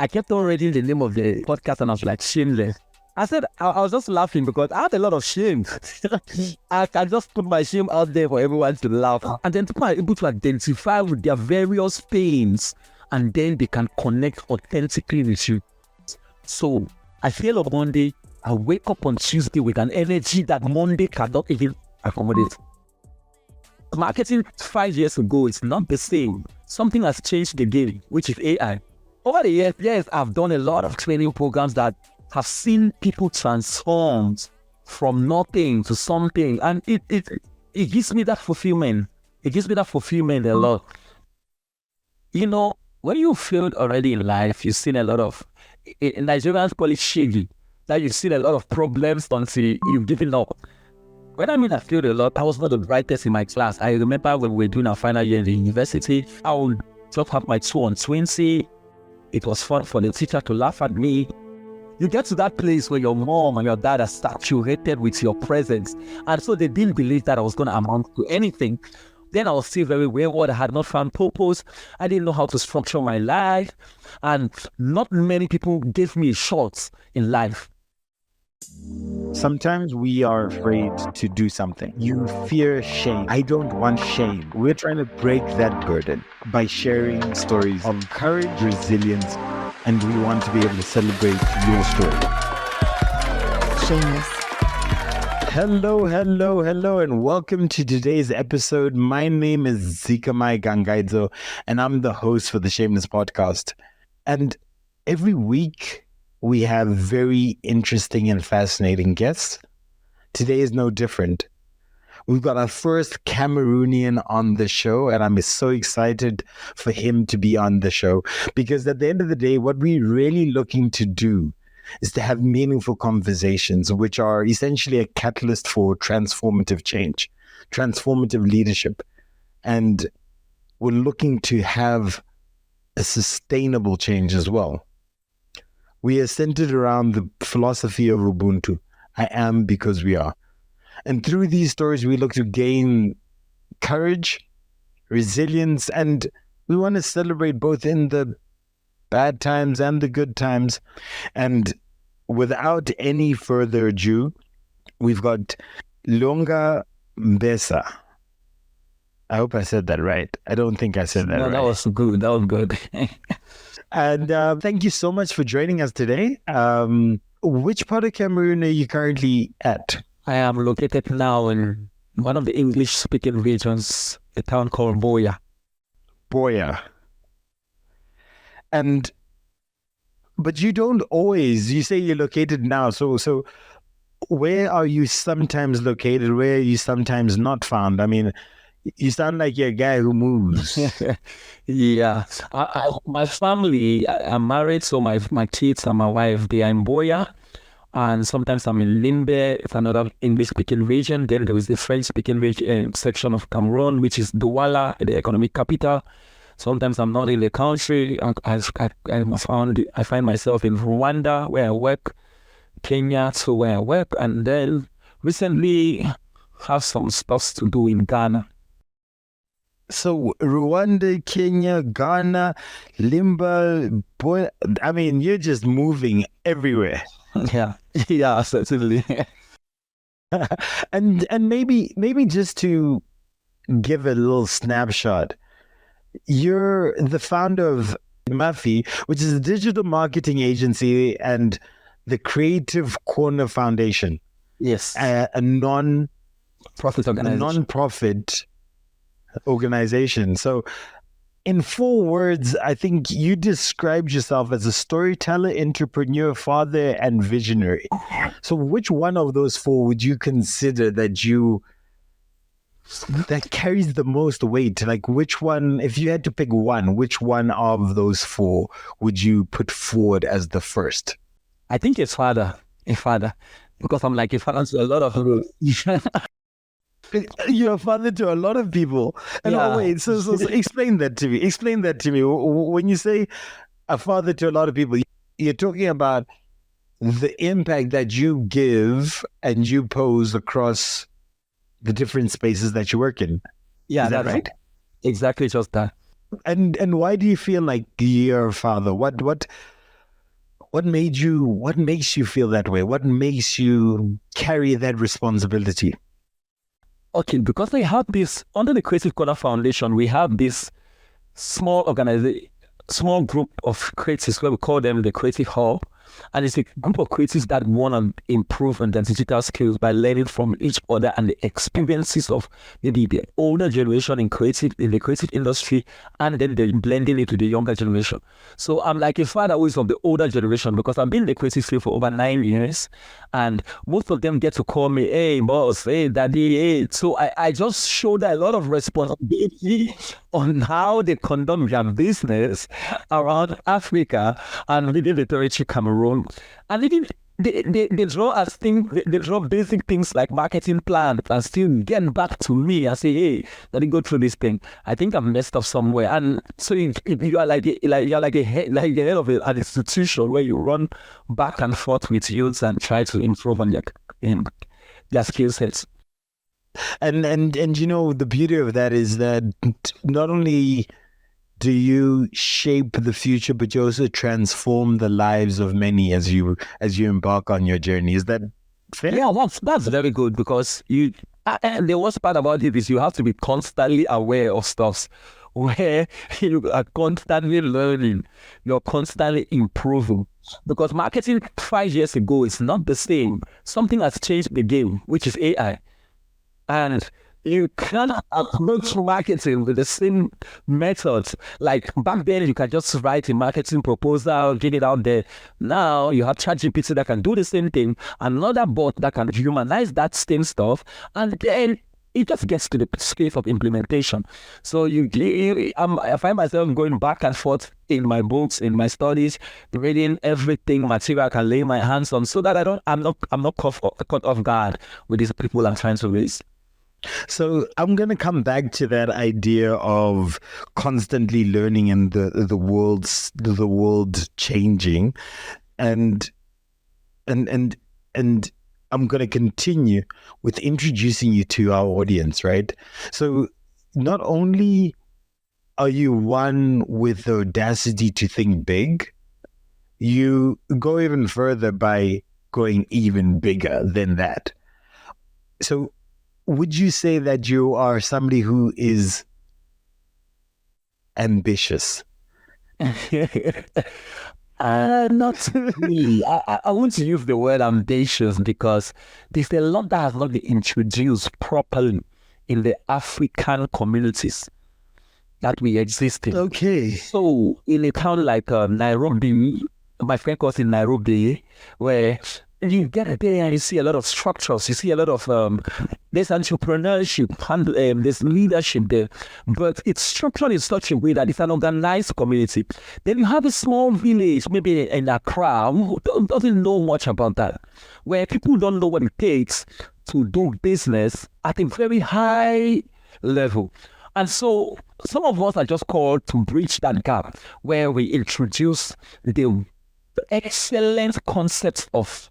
I kept on reading the name of the podcast and I was like, Shameless. I said, I was just laughing because I had a lot of shame. I can just put my shame out there for everyone to laugh. And then people are able to identify with their various pains and then they can connect authentically with you. So I feel on Monday, I wake up on Tuesday with an energy that Monday cannot even accommodate. Marketing 5 years ago is not the same. Something has changed the game, which is AI. Over the years, yes, I've done a lot of training programs that have seen people transformed from nothing to something. And it gives me that fulfillment. It gives me that fulfillment a lot. You know, when you failed already in life, you've seen a lot of, Nigerians call it shaggy, that you've seen a lot of problems until you've given up. When I mean I failed a lot, I was not the brightest in my class. I remember when we were doing our final year in the university, I would just have my 2 on 20. It was fun for the teacher to laugh at me. You get to that place where your mom and your dad are saturated with your presence. And so they didn't believe that I was going to amount to anything. Then I was still very wayward. I had not found purpose. I didn't know how to structure my life. And not many people gave me a shot in life. Sometimes we are afraid to do something. You fear shame. I don't want shame. We're trying to break that burden by sharing stories of courage, resilience, and we want to be able to celebrate your story. Shameless. Hello, and welcome to today's episode. My name is Zikamai Gangaidzo, and I'm the host for the Shameless Podcast. And every week, we have very interesting and fascinating guests. Today is no different. We've got our first Cameroonian on the show, and I'm so excited for him to be on the show because at the end of the day, what we're really looking to do is to have meaningful conversations, which are essentially a catalyst for transformative change, transformative leadership. And we're looking to have a sustainable change as well. We are centered around the philosophy of Ubuntu. I am because we are. And through these stories, we look to gain courage, resilience, and we want to celebrate both in the bad times and the good times. And without any further ado, we've got Lyonga Mbesa. I hope I said that right. I don't think I said that right. That was good. That was good. And thank you so much for joining us today. Which part of Cameroon are you currently at? I am located now in one of the English-speaking regions, a town called Boya. Boya. But you don't always, you say you're located now. So where are you sometimes located? Where are you sometimes not found? I mean, you sound like you're a guy who moves. Yeah. My family, I'm married, so my kids and my wife, they are in Boya. And sometimes I'm in Limbe, it's another English-speaking region. Then there is the French-speaking region, section of Cameroon, which is Douala, the economic capital. Sometimes I'm not in the country. I find myself in Rwanda, where I work, Kenya, so where I work, and then recently have some stuff to do in Ghana. So Rwanda, Kenya, Ghana, Limba, boy, I mean, you're just moving everywhere. Yeah, certainly. and maybe just to give a little snapshot, you're the founder of MaFfy, which is a digital marketing agency, and the Creative Corner Foundation. Yes. A non-profit organization. So in 4 words, I think you described yourself as a storyteller, entrepreneur, father, and visionary. So which one of those 4 would you consider that carries the most weight? Like which one, if you had to pick one, which one of those 4 would you put forward as the first? I think a father, because I'm like a father to a lot of people. You're a father to a lot of people. And Yeah. wait, so explain that to me. When you say a father to a lot of people, you're talking about the impact that you give and you pose across the different spaces that you work in. Yeah, Is that that's right? Exactly just that. And why do you feel like you're a father? What makes you feel that way? What makes you carry that responsibility? Okay, because we have this, under the Creative Corner Foundation, we have this small group of creatives where we call them the Creative Hub. And it's a group of creatives that want to improve on their digital skills by learning from each other and the experiences of maybe the older generation in the creative industry, and then they're blending it to the younger generation. So I'm like a father who is of the older generation because I've been in the creative field for over 9 years, and most of them get to call me, hey boss, hey daddy, hey. So I just showed a lot of responsibility on how they conduct their business around Africa and within the territory Cameroon. And even they draw basic things like marketing plan and still get back to me and say, hey, let me go through this thing. I think I'm messed up somewhere. And so you are like the head of an institution where you run back and forth with youths and try to improve on their skill sets. And you know, the beauty of that is that not only do you shape the future, but you also transform the lives of many as you embark on your journey. Is that fair? Yeah, that's very good, because and the worst part about it is you have to be constantly aware of stuff where you are constantly learning, you're constantly improving. Because marketing 5 years ago is not the same. Something has changed the game, which is AI. And you cannot approach marketing with the same methods. Like back then, you can just write a marketing proposal, get it out there. Now you have ChatGPT that can do the same thing, another bot that can humanize that same stuff, and then it just gets to the space of implementation. So I find myself going back and forth in my books, in my studies, reading everything material I can lay my hands on, so that I'm not caught off guard with these people I'm trying to raise. So I'm going to come back to that idea of constantly learning and the world changing, and I'm going to continue with introducing you to our audience, right? So not only are you one with the audacity to think big, you go even further by going even bigger than that. So would you say that you are somebody who is ambitious? Not really. I want to use the word ambitious because there's a lot that has not been introduced properly in the African communities that we exist in. Okay. So in a town like Nairobi, my friend calls it Nairobi, where you get there and you see a lot of structures, you see a lot of there's entrepreneurship and there's leadership there, but it's structured in such a way that it's an organized community. Then you have a small village, maybe in Accra, who doesn't know much about that, where people don't know what it takes to do business at a very high level. And so some of us are just called to bridge that gap, where we introduce the excellent concepts of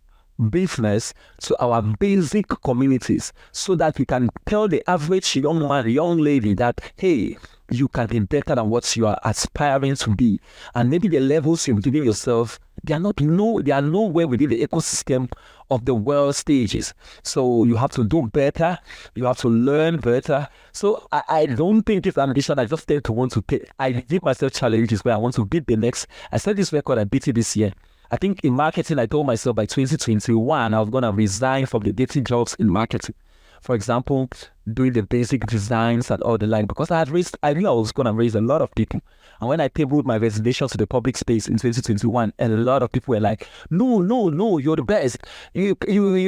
business to our basic communities, so that we can tell the average young man, young lady that, hey, you can be better than what you are aspiring to be. And maybe the levels you're giving yourself, they are nowhere within the ecosystem of the world stages. So you have to do better, you have to learn better. So I don't think it's ambition. I just tend to want to I give myself challenges where I want to beat the next. I set this record, I beat it this year. I think in marketing, I told myself by 2021, I was going to resign from the dating jobs in marketing. For example, doing the basic designs and all the like, because I knew I was going to raise a lot of people. And when I tabled my resignation to the public space in 2021, a lot of people were like, no, you're the best. You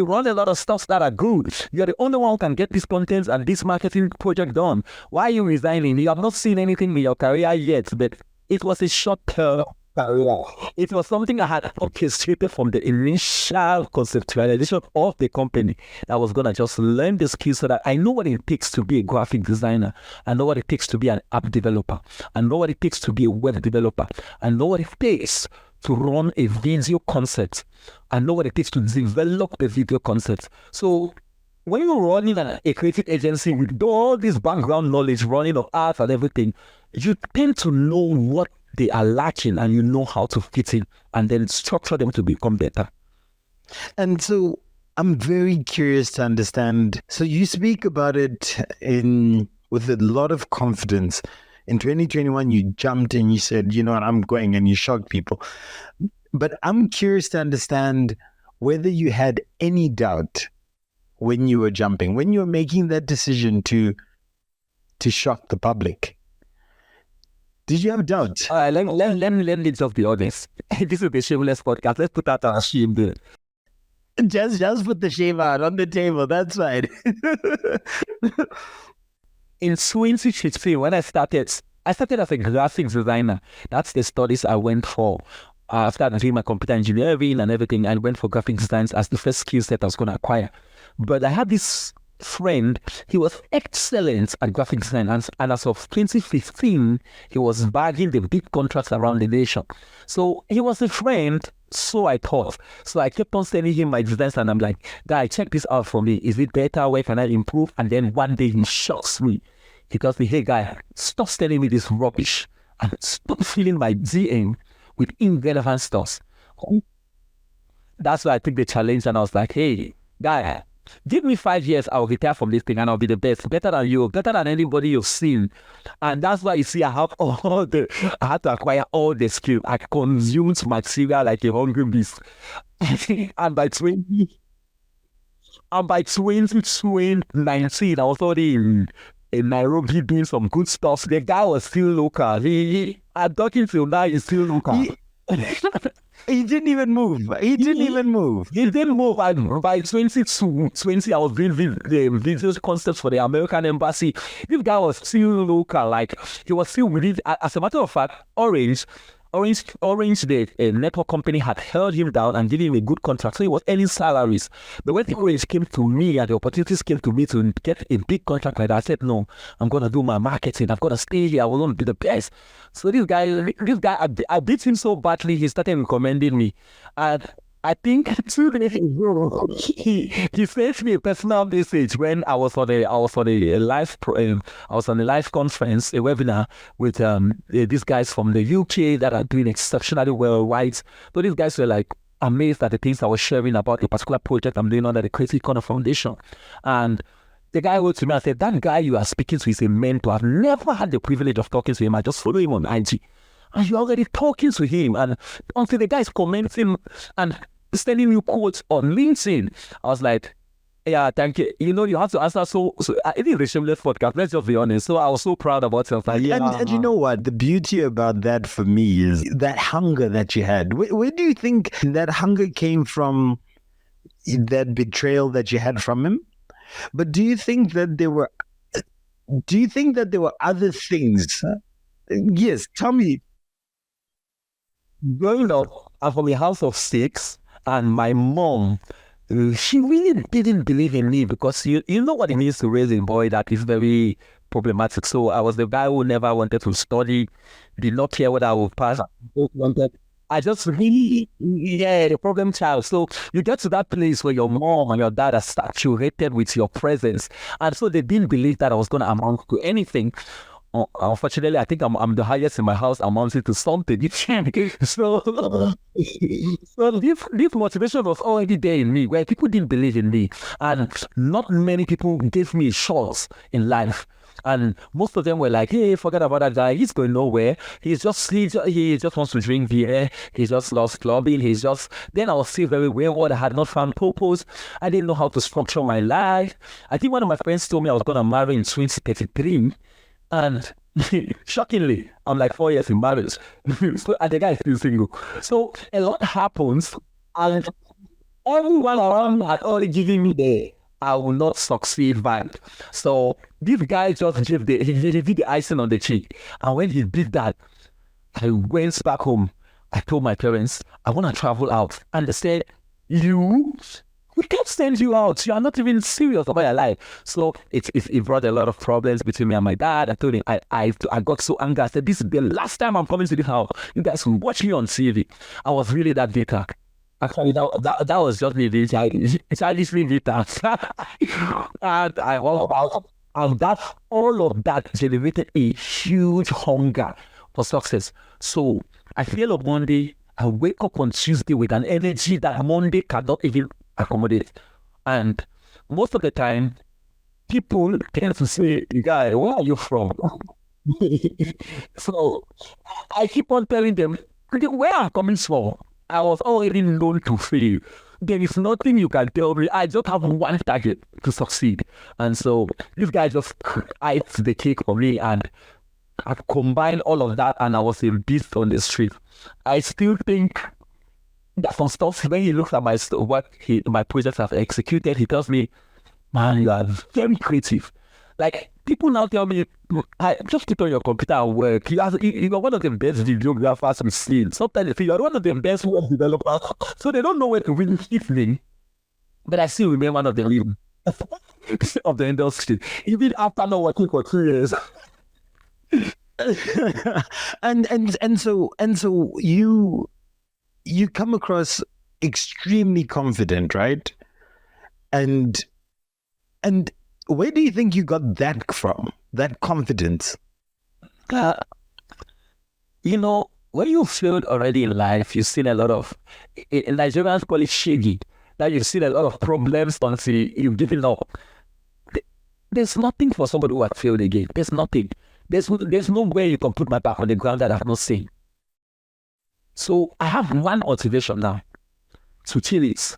run a lot of stuff that are good. You're the only one who can get this content and this marketing project done. Why are you resigning? You have not seen anything in your career yet, but it was a short-term career. It was something I had orchestrated from the initial conceptualization of the company. I was going to just learn the skills so that I know what it takes to be a graphic designer. I know what it takes to be an app developer. I know what it takes to be a web developer. I know what it takes to run a video concept. I know what it takes to develop the video concept. So when you're running a creative agency with all this background knowledge, running of art and everything, you tend to know what they are lacking and you know how to fit in and then structure them to become better. And so I'm very curious to understand. So you speak about it with a lot of confidence. In 2021, you jumped and you said, you know what, I'm going, and you shocked people. But I'm curious to understand whether you had any doubt when you were jumping, when you were making that decision to shock the public. Did you have doubts? Let me just be honest. This is the Shameless Podcast. Let's put out our shame there. Just put the shame out on the table. That's fine. In 2016, when I started as a graphics designer. That's the studies I went for. After doing my computer engineering and everything, I went for graphic design as the first skill set I was going to acquire. But I had this friend, he was excellent at graphic design, and as of 2015, he was bagging the big contracts around the nation. So he was a friend, so I thought. So I kept on sending him my designs, and I'm like, guy, check this out for me. Is it better? Where can I improve? And then one day he shocks me. He tells me, hey guy, stop sending me this rubbish and stop filling my DM with irrelevant stuff. That's why I took the challenge, and I was like, hey, guy, give me 5 years, I'll retire from this thing and I'll be the best, better than you, better than anybody you've seen. And that's why you see I had to acquire all the skills. I consumed material like a hungry beast. and by 2019, I was already in Nairobi doing some good stuff. The guy was still local. I'm talking to him now, he's still local. He didn't even move. He didn't move. And by 2020, I was doing video concepts for the American embassy. This guy was still local. Like, he was still within. As a matter of fact, Orange, the network company had held him down and given him a good contract, so he was earning salaries. But when Orange came to me and the opportunities came to me to get a big contract like that, I said, no, I'm going to do my marketing. I've got to stay here. I want to be the best. So this guy, I beat him so badly, he started recommending me. And I think 2 days ago, he sent me a personal message when I was on a live conference, a webinar with these guys from the UK that are doing exceptionally well, right? So these guys were like amazed at the things I was sharing about a particular project I'm doing under the Creative Corner Foundation. And the guy wrote to me and said, that guy you are speaking to is a mentor. I've never had the privilege of talking to him. I just follow him on IG. And you're already talking to him. And until the guy's commenting and sending you quotes on LinkedIn, I was like, yeah, thank you. You know, you have to answer. So it is a Shameless Podcast. Let's just be honest. So I was so proud about it. Like, yeah. And you know what? The beauty about that for me is that hunger that you had. Where do you think that hunger came from? That betrayal that you had from him? But do you think that there were other things? Yes, tell me. Growing up, I'm from a house of 6, and my mom, she really didn't believe in me because you know what it means to raise a boy that is very problematic. So I was the guy who never wanted to study, did not care whether I would pass. I just really, the problem child. So you get to that place where your mom and your dad are saturated with your presence. And so they didn't believe that I was going to amount to anything. Unfortunately, I think I'm the highest in my house, amounting to something. So this motivation was already there in me, where people didn't believe in me. And not many people gave me a shot in life. And most of them were like, hey, forget about that guy. He's going nowhere. He just wants to drink beer. He just loves clubbing. Then I was still very wayward. I had not found purpose. I didn't know how to structure my life. I think one of my friends told me I was going to marry in 2033. And shockingly, I'm like 4 years in marriage. And the guy is still single. So a lot happens. And everyone around had already given me the I will not succeed vibe. So this guy just did the icing on the cheek. And when he did that, I went back home. I told my parents, I want to travel out. And they said, we can't send you out. You are not even serious about your life. So it brought a lot of problems between me and my dad. I told him, I got so angry. I said, this is the last time I'm coming to this house. You guys will watch me on TV. I was really that bitter. Actually, that was just me being childishly bitter. And all of that generated a huge hunger for success. So I fail on Monday, I wake up on Tuesday with an energy that Monday cannot even accommodate. And most of the time, people tend to say, "Guy, where are you from?" So I keep on telling them, where I'm coming from, I was already known to fail. There is nothing you can tell me. I just have one target to succeed. And so this guy just ate the cake for me, and I've combined all of that, and I was a beast on the street. I still think that some stuff, when he looks at my projects I've executed, he tells me, "Man, you are very creative." Like, people now tell me, just sit on your computer and work. You are one of the best videographers we've seen. Sometimes they say you are one of the best web developers. So they don't know where to really hit me. But I still remain one of the leaders of the industry, even after not working for 2 years. and so you come across extremely confident, right? And where do you think you got that from? That confidence? When you failed already in life, you've seen a lot of, in Nigerians call it shaggy, that you've seen a lot of problems until you've given up. There's nothing for somebody who has failed again. There's nothing. There's no way you can put my back on the ground that I've not seen. So I have one motivation now, to chill it.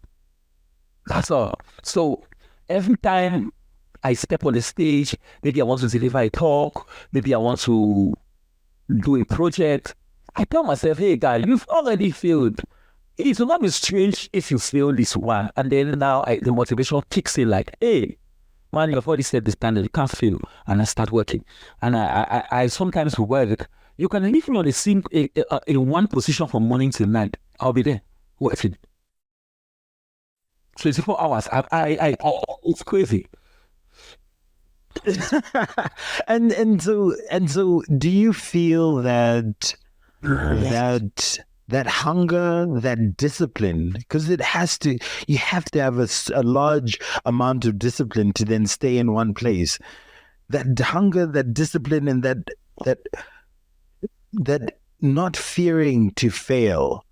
That's all. So every time I step on the stage, maybe I want to deliver a talk, maybe I want to do a project, I tell myself, "Hey guy, you've already failed. It will not be strange if you fail this one." And then now the motivation kicks in like, "Hey, man, you've already set the standard, you can't fail." And I start working. And I sometimes work. You can leave me on the scene in one position from morning till night. I'll be there working. 24 hours. It's crazy. and so do you feel that hunger, that discipline, because you have to have a large amount of discipline to then stay in one place, that hunger, that discipline, and that not fearing to fail,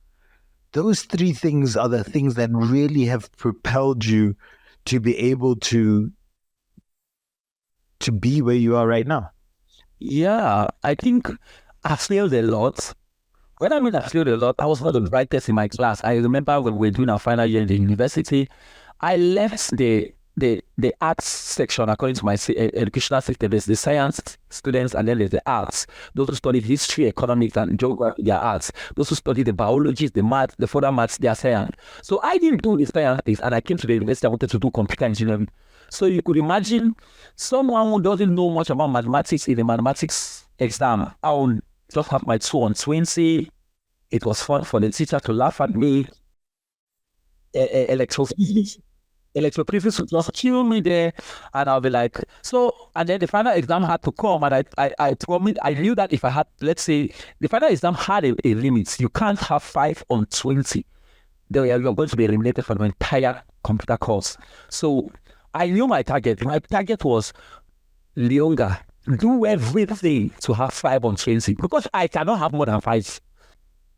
those three things are the things that really have propelled you to be able to be where you are right now? Yeah, I think I failed a lot. When I mean I failed a lot, I was not the brightest in my class. I remember when we were doing our final year in the university, I left the arts section. According to my educational system, there's the science students, and then there's the arts. Those who study history, economics, and geography, they are arts. Those who study the biologies, the maths, the further maths, they are science. So I didn't do the science things, and I came to the university. I wanted to do computer engineering. So you could imagine someone who doesn't know much about mathematics in the mathematics exam. I would just have my 2 on 20. It was fun for the teacher to laugh at me. Electrophysics would just kill me there, and I'll be like, so. And then the final exam had to come, and I knew that if I had, let's say, the final exam had a limit. You can't have 5 on 20. You're going to be eliminated from the entire computer course. So I knew my target. My target was, Lyonga, do everything to have 5 on 20, because I cannot have more than 5.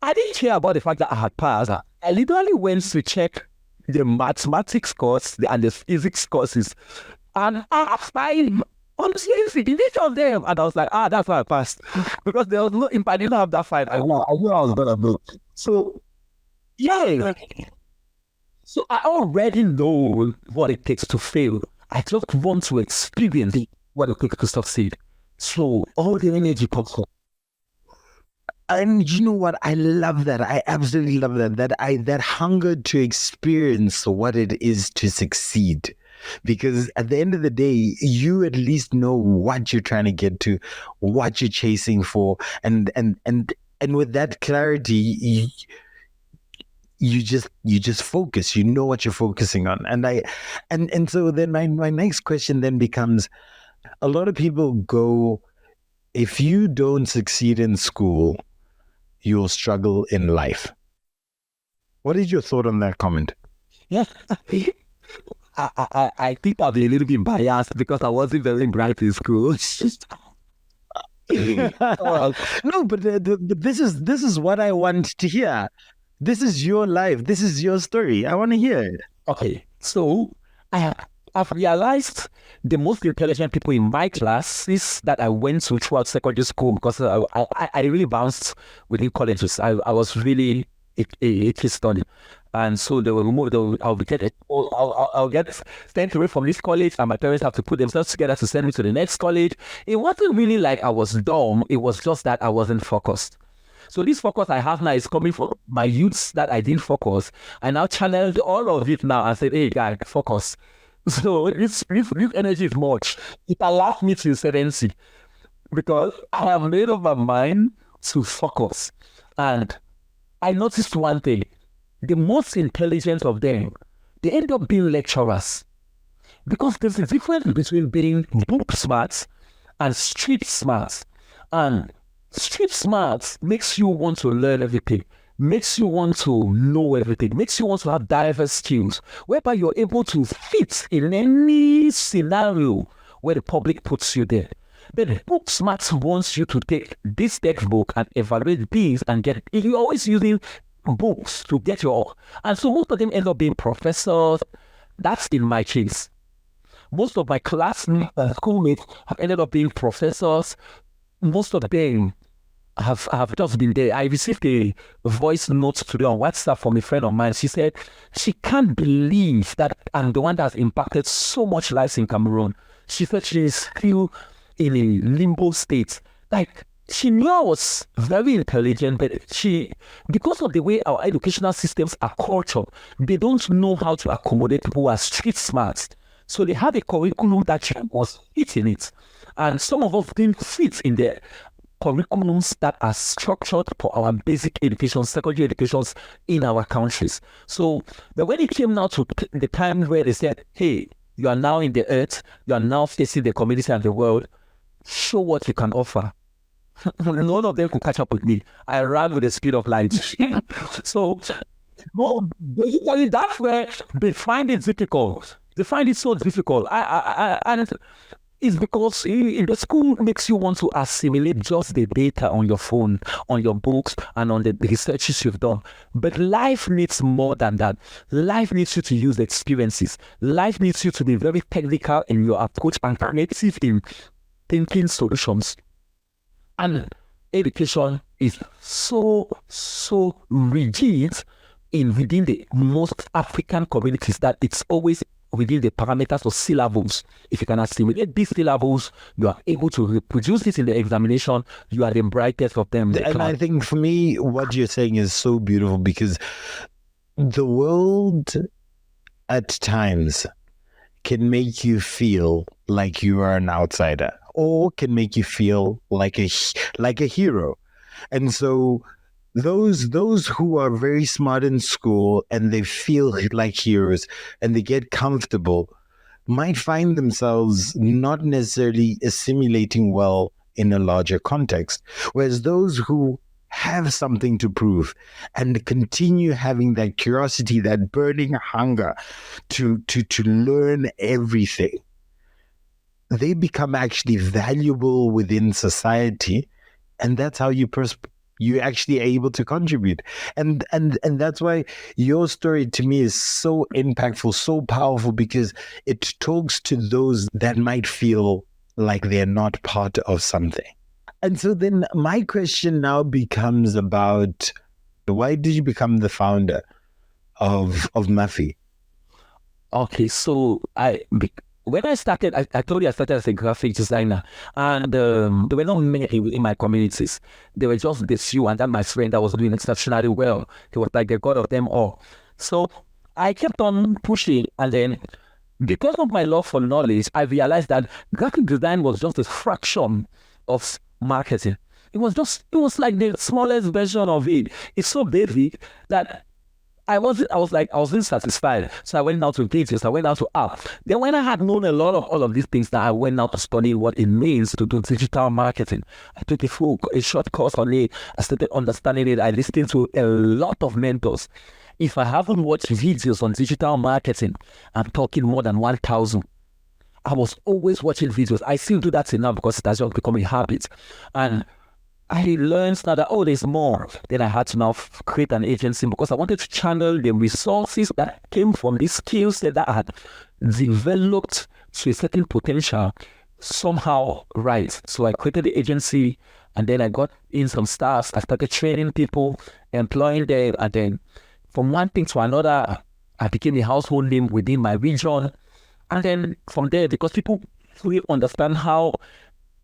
I didn't care about the fact that I had passed. I literally went to check the mathematics course and the physics courses, and I have 5 on 20 in each of them. And I was like, that's why I passed, because there was no, if I didn't have that 5, I knew I was gonna do. So yeah. So I already know what it takes to fail. I just want to experience what it takes to succeed. So all the energy comes from. And you know what? I love that. I absolutely love that. That hunger to experience what it is to succeed. Because at the end of the day, you at least know what you're trying to get to, what you're chasing for, and with that clarity, you just focus. You know what you're focusing on. And so then my next question then becomes, a lot of people go, if you don't succeed in school, you'll struggle in life. What is your thought on that comment? Yeah, I think I'll be a little bit biased because I wasn't very bright in school. No, but this is what I want to hear. This is your life. This is your story. I want to hear it. Okay, so I've realized the most intelligent people in my classes that I went to throughout secondary school, because I really bounced within colleges. I was really a student. And so they will remove, I'll get sent away from this college, and my parents have to put themselves together to send me to the next college. It wasn't really like I was dumb. It was just that I wasn't focused. So this focus I have now is coming from my youths that I didn't focus. I now channeled all of it now and said, hey, guys, focus. So this energy is much. It allowed me to certainty, because I have made up my mind to focus. And I noticed one thing. The most intelligent of them, they end up being lecturers. Because there's a difference between being book smart and street smart. And street smart makes you want to learn everything, makes you want to know everything, makes you want to have diverse skills, whereby you're able to fit in any scenario where the public puts you there. But book smart wants you to take this textbook and evaluate these and get it. You're always using books to get your, and so most of them end up being professors. That's in my case. Most of my classmates, schoolmates have ended up being professors. Most of them have just been there. I received a voice note today on WhatsApp from a friend of mine. She said she can't believe that I'm the one that has impacted so much lives in Cameroon. She said she is still in a limbo state. Like, she knew I was very intelligent, but because of the way our educational systems are cultured, they don't know how to accommodate people who are street smart. So they have a curriculum that was fitting it. And some of us didn't fit in the curriculums that are structured for our basic education, secondary educations in our countries. So, but when it came now to the time where they said, hey, you are now in the earth, you are now facing the community and the world, show what you can offer. None of them could catch up with me. I ran with the speed of light. So, basically, that's where they find it difficult. They find it so difficult. And it's because in the school makes you want to assimilate just the data on your phone, on your books, and on the researches you've done. But life needs more than that. Life needs you to use experiences. Life needs you to be very technical in your approach and creative in thinking solutions. And education is so rigid within the most African communities that it's always within the parameters of syllables. If you can assimilate these syllables, you are able to reproduce this in the examination. You are the brightest of them. And I think for me, what you're saying is so beautiful, because the world at times can make you feel like you are an outsider, or can make you feel like a hero. And so those who are very smart in school and they feel like heroes and they get comfortable might find themselves not necessarily assimilating well in a larger context. Whereas those who have something to prove and continue having that curiosity, that burning hunger to learn everything, they become actually valuable within society, and that's how you're actually able to contribute. And that's why your story to me is so impactful, so powerful, because it talks to those that might feel like they're not part of something. And so then my question now becomes about, why did you become the founder of MaFfy? Okay, so when I started, I told you I started as a graphic designer, and there were not many in my communities. There were just this few, and then my friend that was doing exceptionally well. He was like the god of them all. So I kept on pushing, and then because of my love for knowledge, I realized that graphic design was just a fraction of marketing. It was like the smallest version of it. It's so basic that I wasn't satisfied. So I went out to pages, I went out to apps. Then when I had known a lot of all of these things, that I went out to study what it means to do digital marketing. I took a short course on it. I started understanding it. I listened to a lot of mentors. If I haven't watched videos on digital marketing, I'm talking more than 1,000. I was always watching videos. I still do that till now because it has just become a habit. And I learned now that, there's more. Then I had to now create an agency because I wanted to channel the resources that came from these skills that I had developed to a certain potential somehow right. So I created the agency, and then I got in some staff. I started training people, employing them, and then from one thing to another, I became a household name within my region. And then from there, because people really understand how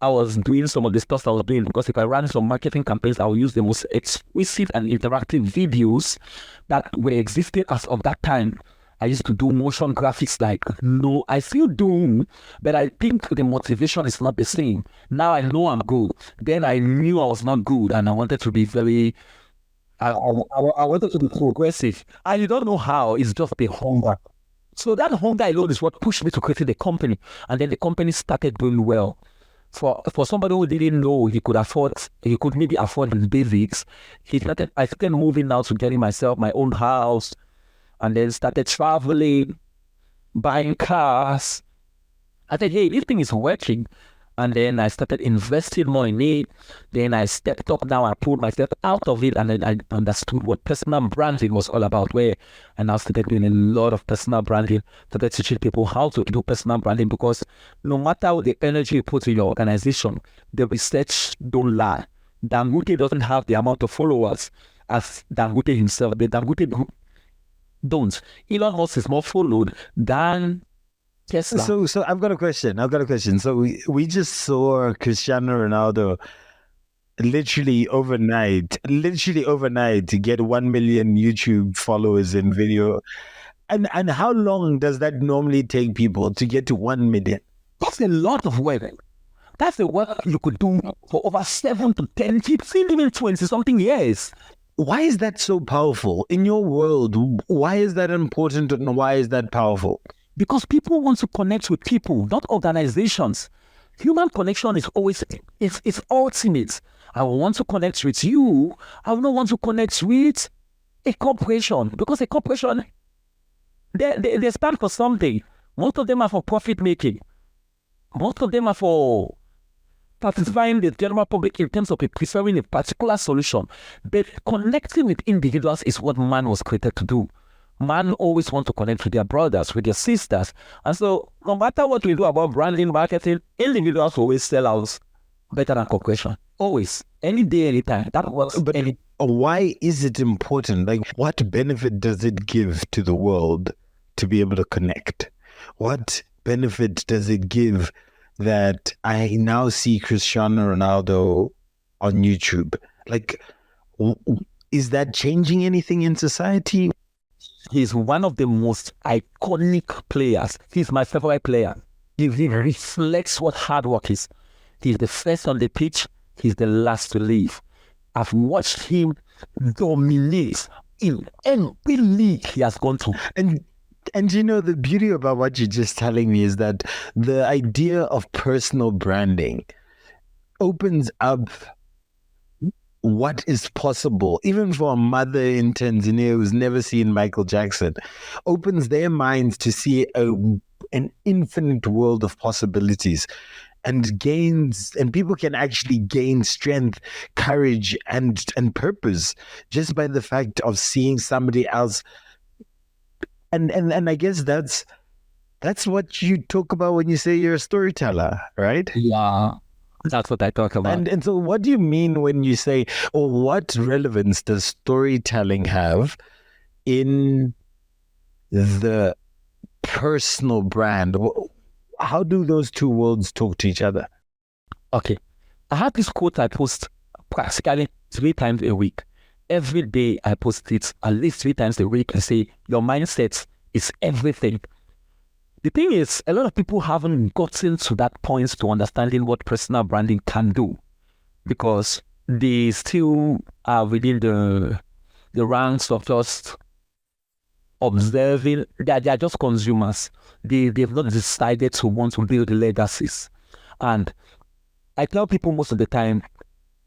I was doing some of the stuff I was doing, because if I ran some marketing campaigns, I would use the most exquisite and interactive videos that were existing as of that time. I used to do motion graphics I still do, but I think the motivation is not the same. Now I know I'm good. Then I knew I was not good, and I wanted to be I wanted to be progressive. And you don't know how, it's just the hunger. So that hunger alone is what pushed me to create the company. And then the company started doing well. For somebody who didn't know he could maybe afford his basics, I started moving now to getting myself my own house, and then started traveling, buying cars. I said, hey, this thing is working. And then I started investing more in it. Then I stepped up now. I pulled myself out of it, and then I understood what personal branding was all about, where I now started doing a lot of personal branding, started teaching people how to do personal branding, because no matter the energy you put in your organization, the research don't lie. Dangote doesn't have the amount of followers as Dangote himself. The Dangote don't. Elon Musk is more followed than Tesla. So I've got a question. So we just saw Cristiano Ronaldo literally overnight to get 1 million YouTube followers in video. And how long does that normally take people to get to 1 million? That's a lot of work. That's the work you could do for over 7 to 10, even 20 something years. Why is that so powerful in your world? Why is that important, and why is that powerful? Because people want to connect with people, not organizations. Human connection is always, it's ultimate. I want to connect with you. I will not want to connect with a corporation, because a corporation, they stand for something. Most of them are for profit making. Most of them are for satisfying the general public in terms of preferring a particular solution. But connecting with individuals is what man was created to do. Man always wants to connect with their brothers, with their sisters. And so no matter what we do about branding, marketing, individuals always sell out better than corporation. Always. Any day, anytime. That works. But why is it important? What benefit does it give to the world to be able to connect? What benefit does it give that I now see Cristiano Ronaldo on YouTube? Is that changing anything in society? He's one of the most iconic players. He's my favorite player. He reflects what hard work is. He's the first on the pitch. He's the last to leave. I've watched him dominate in every league he has gone to. And the beauty about what you're just telling me is that the idea of personal branding opens up what is possible, even for a mother in Tanzania who's never seen Michael Jackson, opens their minds to see an infinite world of possibilities, and people can actually gain strength, courage, and purpose just by the fact of seeing somebody else. And I guess that's what you talk about when you say you're a storyteller, right? Yeah. That's what I talk about. And so what do you mean when you say, or what relevance does storytelling have in the personal brand? How do those two worlds talk to each other? Okay. I have this quote I post practically 3 times a week. Every day I post it at least 3 times a week. I say, your mindset is everything. The thing is, a lot of people haven't gotten to that point to understanding what personal branding can do, because they still are within the ranks of just observing. They are just consumers. They've not decided to want to build legacies. And I tell people most of the time,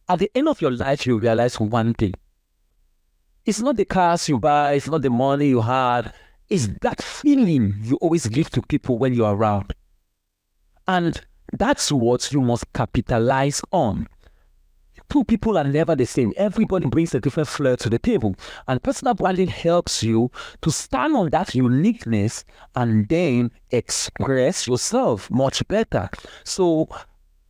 at the end of your life, you realize one thing. It's not the cars you buy, it's not the money you had. It's that feeling you always give to people when you're around. And that's what you must capitalize on. Two people are never the same. Everybody brings a different flair to the table. And personal branding helps you to stand on that uniqueness and then express yourself much better. So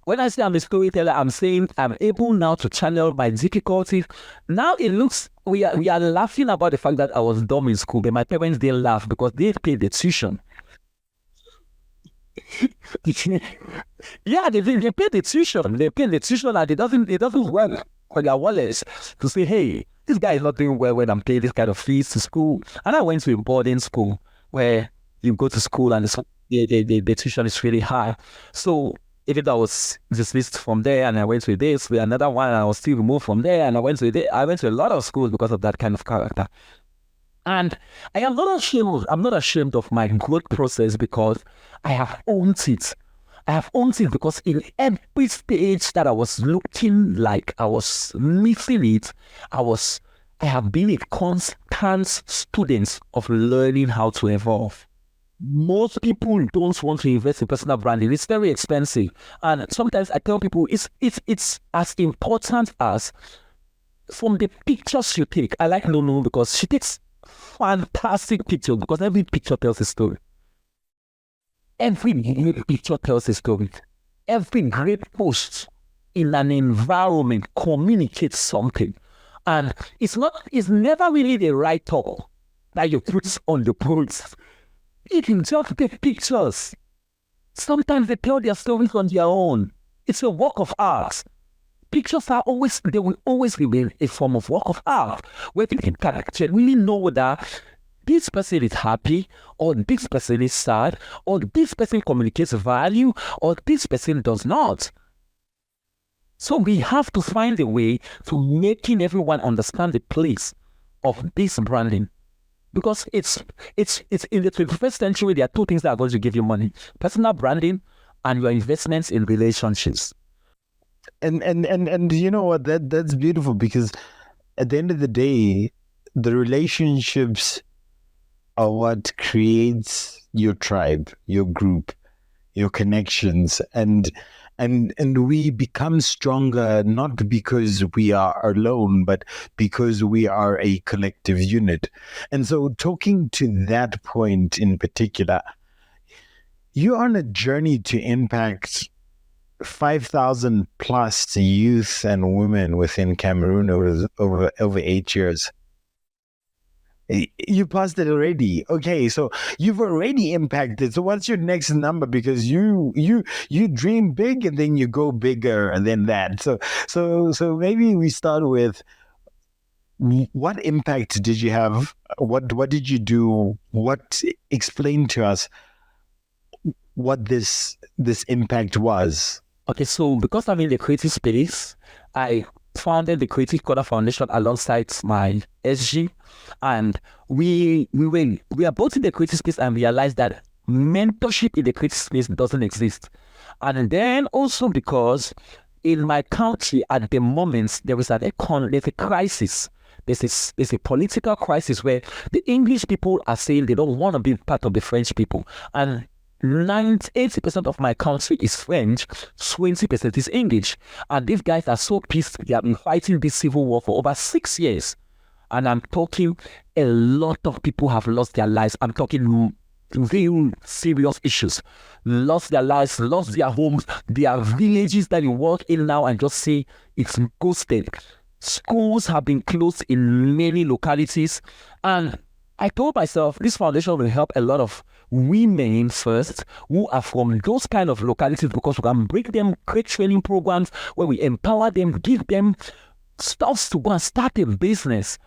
when I say I'm a storyteller, I'm saying I'm able now to channel my difficulties. Now it looks, we are laughing about the fact that I was dumb in school, but my parents didn't laugh because they paid the tuition. Yeah, they paid the tuition. They paid the tuition and it doesn't work for their wallets to say, hey, this guy is not doing well when I'm paying this kind of fees to school. And I went to a boarding school where you go to school and the tuition is really high. So even though I was dismissed from there and I went to this, with another one, and I was still removed from there, and I went to a lot of schools because of that kind of character. And I am not ashamed. I'm not ashamed of my growth process because I have owned it. I have owned it because in every stage that I was looking like I was missing it, I have been a constant student of learning how to evolve. Most people don't want to invest in personal branding. It's very expensive. And sometimes I tell people it's as important as from the pictures you take. I like Nunu because she takes fantastic pictures because every picture tells a story. Every great picture tells a story. Every great post in an environment communicates something. And it's never really the write-up that you put on the post. You can just take pictures. Sometimes they tell their stories on their own. It's a work of art. Pictures they will always remain a form of work of art, where people can really know that this person is happy, or this person is sad, or this person communicates value, or this person does not. So we have to find a way to making everyone understand the place of this branding. Because it's in the 21st century, there are two things that are going to give you money: personal branding and your investments in relationships. And you know what, that's beautiful, because at the end of the day, the relationships are what creates your tribe, your group, your connections, and we become stronger not because we are alone, but because we are a collective unit. And so, talking to that point in particular, you're on a journey to impact 5,000 plus youth and women within Cameroon over 8 years. You passed it already. Okay, so you've already impacted. So what's your next number? Because you dream big and then you go bigger than that. So maybe we start with, what impact did you have? What did you do? Explain to us what this impact was. Okay, so because I'm in the creative space, I founded the Creative Corner Foundation alongside my SG, and we are both in the creative space and realized that mentorship in the creative space doesn't exist. And then also because in my country at the moment there's a crisis. There's a political crisis where the English people are saying they don't want to be part of the French people, and 80% of my country is French, 20% is English. And these guys are so pissed. They have been fighting this civil war for over 6 years. And I'm talking, a lot of people have lost their lives. I'm talking real serious issues. Lost their lives, lost their homes, their villages that you walk in now and just say it's ghosted. Schools have been closed in many localities. And I told myself this foundation will help a lot of women first who are from those kind of localities, because we can bring them great training programs where we empower them, give them stuff to go and start a business.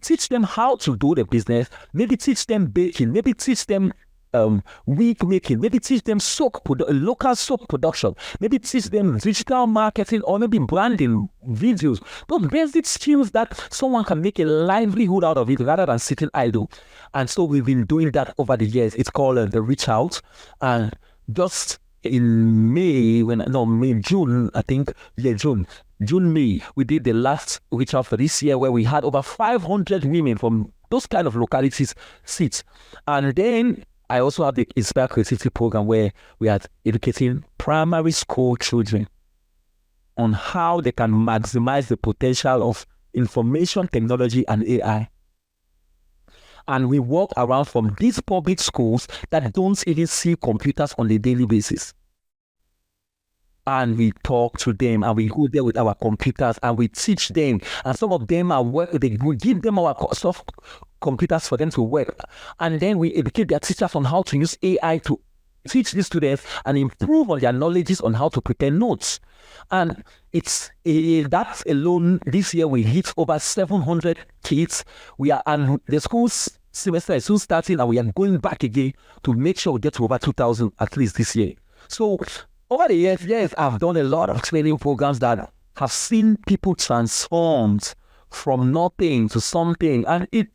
Teach them how to do the business, maybe teach them baking, maybe teach them wig making, maybe teach them local soap production, maybe teach them digital marketing, or maybe branding videos. Those basic skills that someone can make a livelihood out of it rather than sitting idle. And so we've been doing that over the years. It's called the Reach Out. And just in June, May, we did the last Reach Out for this year, where we had over 500 women from those kind of localities sit. And then I also have the Inspire Creativity program where we are educating primary school children on how they can maximize the potential of information technology and AI. And we walk around from these public schools that don't even see computers on a daily basis. And we talk to them, and we go there with our computers, and we teach them. And some of them we give them our soft computers for them to work. And then we educate their teachers on how to use AI to teach these students and improve on their knowledge on how to prepare notes. And that alone, this year we hit over 700 kids. And the school's semester is soon starting, and we are going back again to make sure we get to over 2,000 at least this year. So over the years, yes, I've done a lot of training programs that have seen people transformed from nothing to something, and it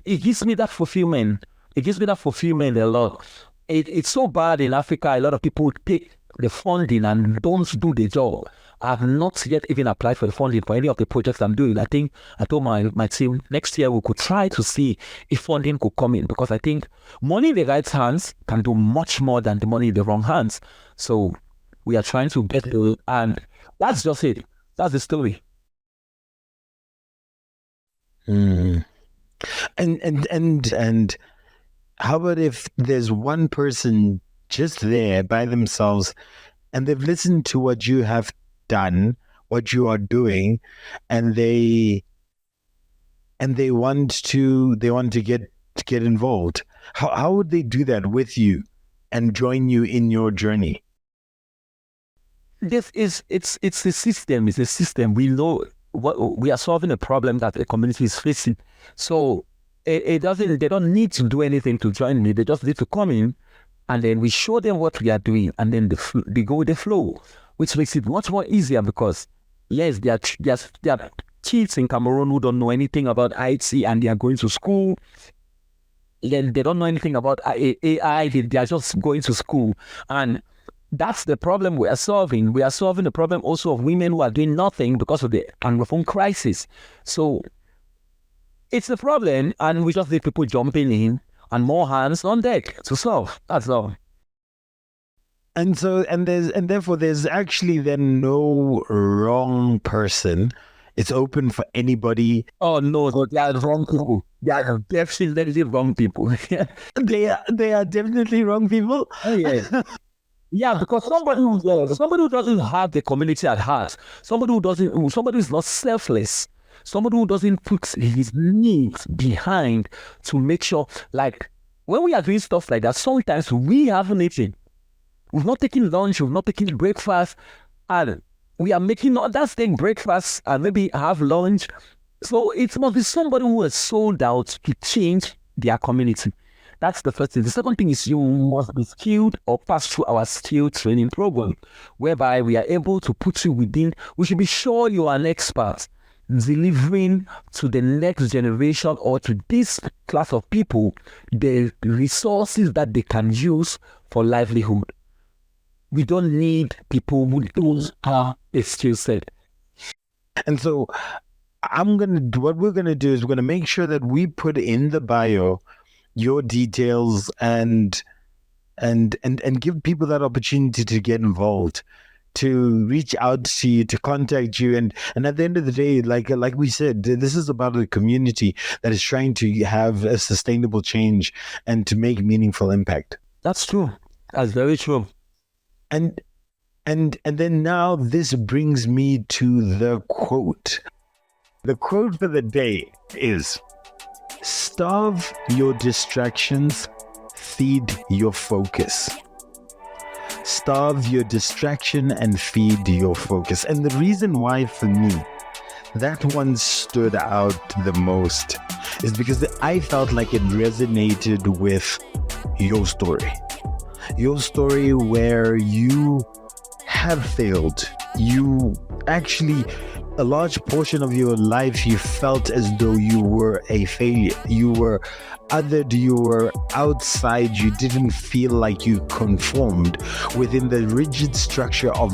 gives me that fulfillment. It gives me that fulfillment a lot. It's so bad in Africa. A lot of people take the funding and don't do the job. I have not yet even applied for the funding for any of the projects I'm doing. I think I told my team next year we could try to see if funding could come in, because I think money in the right hands can do much more than the money in the wrong hands. So we are trying to get to, and that's just it. That's the story. And how about if there's one person just there by themselves and they've listened to what you have done, what you are doing, and they want to get involved? How would they do that with you and join you in your journey? It's a system. It's a system. We know what we are solving, a problem that the community is facing. So they don't need to do anything to join me. They just need to come in, and then we show them what we are doing, and then they go with the flow, which makes it much more easier, because yes, there are kids in Cameroon who don't know anything about IT, and they are going to school. Then they don't know anything about AI. They are just going to school, and that's the problem we are solving. We are solving the problem also of women who are doing nothing because of the Anglophone crisis. So it's a problem, and we just need people jumping in and more hands on deck to solve. That's all. And therefore there's actually then no wrong person. It's open for anybody. Oh no, they are wrong people. They are definitely wrong people. They are definitely wrong people. Oh yeah. Yeah, because somebody who doesn't have the community at heart, somebody who is not selfless, somebody who doesn't put his needs behind to make sure, like when we are doing stuff like that, sometimes we haven't eaten. We've not taken lunch, we've not taken breakfast, and we are making others take breakfast and maybe have lunch. So it must be somebody who has sold out to change their community. That's the first thing. The second thing is you must be skilled or pass through our skill training program, whereby we are able to put you within. We should be sure you are an expert delivering to the next generation or to this class of people the resources that they can use for livelihood. We don't need people who don't have a skill set. And so what we're gonna do is we're gonna make sure that we put in the bio your details and give people that opportunity to get involved, to reach out to you, to contact you, and at the end of the day, like we said, this is about a community that is trying to have a sustainable change and to make meaningful impact. That's true. That's very true. And then now this brings me to the quote. The quote for the day is: starve your distractions, feed your focus. Starve your distraction and feed your focus. And the reason why for me that one stood out the most is because I felt like it resonated with your story. Your story where you have failed. You actually, a large portion of your life, you felt as though you were a failure. You were othered, you were outside, you didn't feel like you conformed within the rigid structure of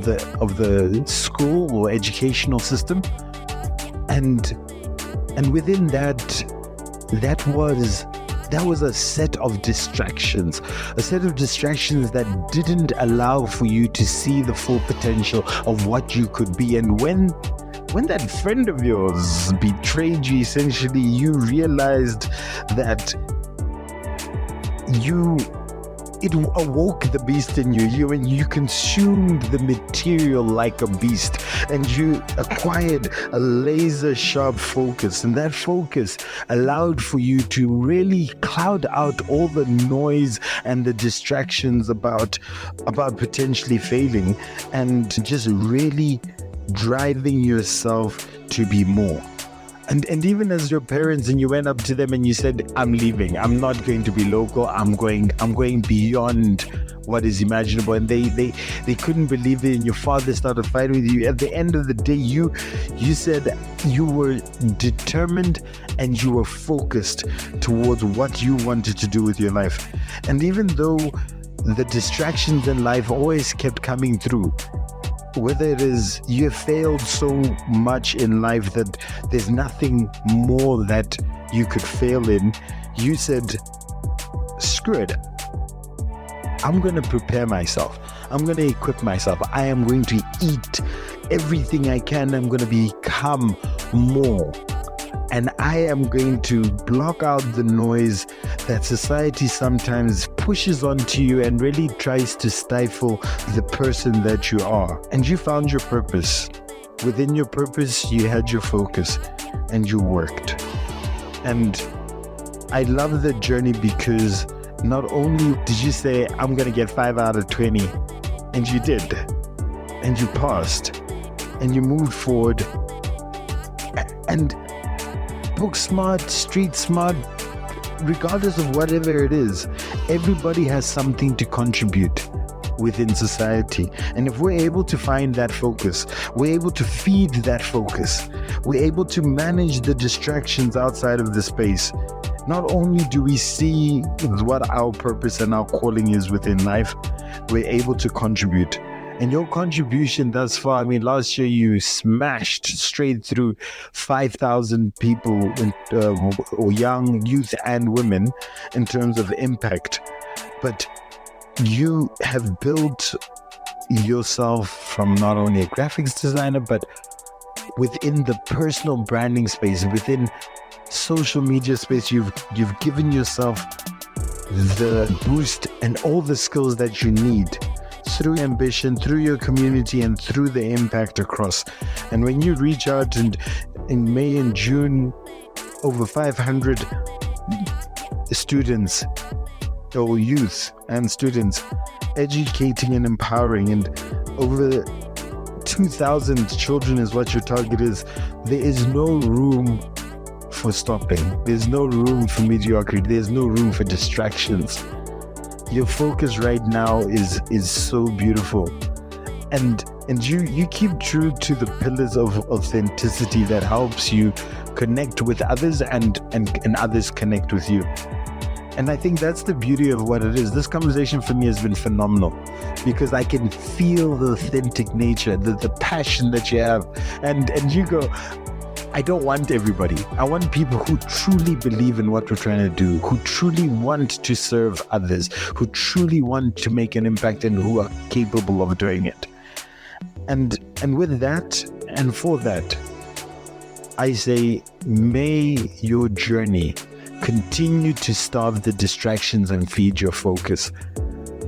the school or educational system. And within that was that was a set of distractions that didn't allow for you to see the full potential of what you could be. And when that friend of yours betrayed you, essentially, you realized that it awoke the beast in you, and you consumed the material like a beast, and you acquired a laser sharp focus, and that focus allowed for you to really cloud out all the noise and the distractions about potentially failing, and just really driving yourself to be more. And even as your parents, and you went up to them and you said, I'm leaving, I'm not going to be local, I'm going beyond what is imaginable. And they couldn't believe it, and your father started fighting with you. At the end of the day, you said you were determined and you were focused towards what you wanted to do with your life. And even though the distractions in life always kept coming through, whether it is you have failed so much in life that there's nothing more that you could fail in, you said, screw it. I'm going to prepare myself. I'm going to equip myself. I am going to eat everything I can. I'm going to become more. And I am going to block out the noise that society sometimes pushes onto you and really tries to stifle the person that you are. And you found your purpose. Within your purpose, you had your focus and you worked. And I love the journey because not only did you say, I'm going to get 5 out of 20, and you did, and you passed, and you moved forward, and book smart, street smart, regardless of whatever it is, everybody has something to contribute within society. And if we're able to find that focus, we're able to feed that focus, we're able to manage the distractions outside of the space, not only do we see what our purpose and our calling is within life, we're able to contribute. And your contribution thus far, I mean, last year you smashed straight through 5,000 people, or young youth and women, in terms of impact. But you have built yourself from not only a graphics designer, but within the personal branding space, within social media space, you've given yourself the boost and all the skills that you need through ambition, through your community, and through the impact across. And when you reach out, and in May and June, over 500 students or youth and students educating and empowering, and over 2,000 children is what your target is, there is no room for stopping. There's no room for mediocrity. There's no room for distractions. Your focus right now is so beautiful, and you keep true to the pillars of authenticity that helps you connect with others, and others connect with you. And I think that's the beauty of what it is. This conversation for me has been phenomenal because I can feel the authentic nature, the passion that you have, and you go, I don't want everybody. I want people who truly believe in what we're trying to do, who truly want to serve others, who truly want to make an impact, and who are capable of doing it. And with that, and for that, I say, may your journey continue to starve the distractions and feed your focus.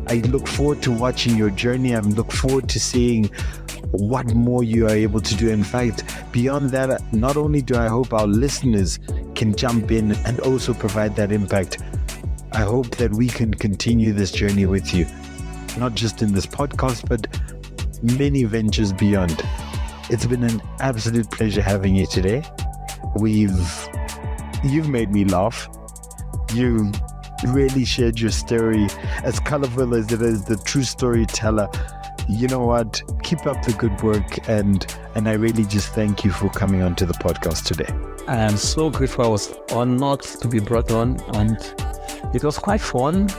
I look forward to watching your journey. I look forward to seeing what more you are able to do. In fact, beyond that, not only do I hope our listeners can jump in and also provide that impact, I hope that we can continue this journey with you, not just in this podcast, but many ventures beyond. It's been an absolute pleasure having you today. You've made me laugh. You really shared your story, as colorful as it is, the true storyteller. You know what? Keep up the good work, and I really just thank you for coming onto the podcast today. I am so grateful. I was honored to be brought on, and it was quite fun.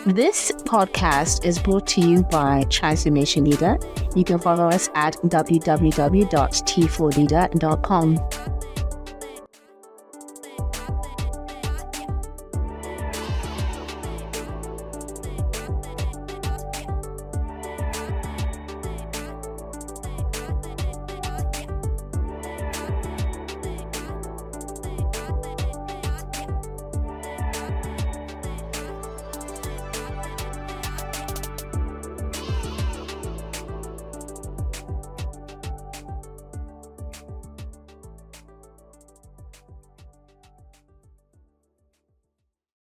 This podcast is brought to you by Transformation Leader. You can follow us at www.t4leader.com.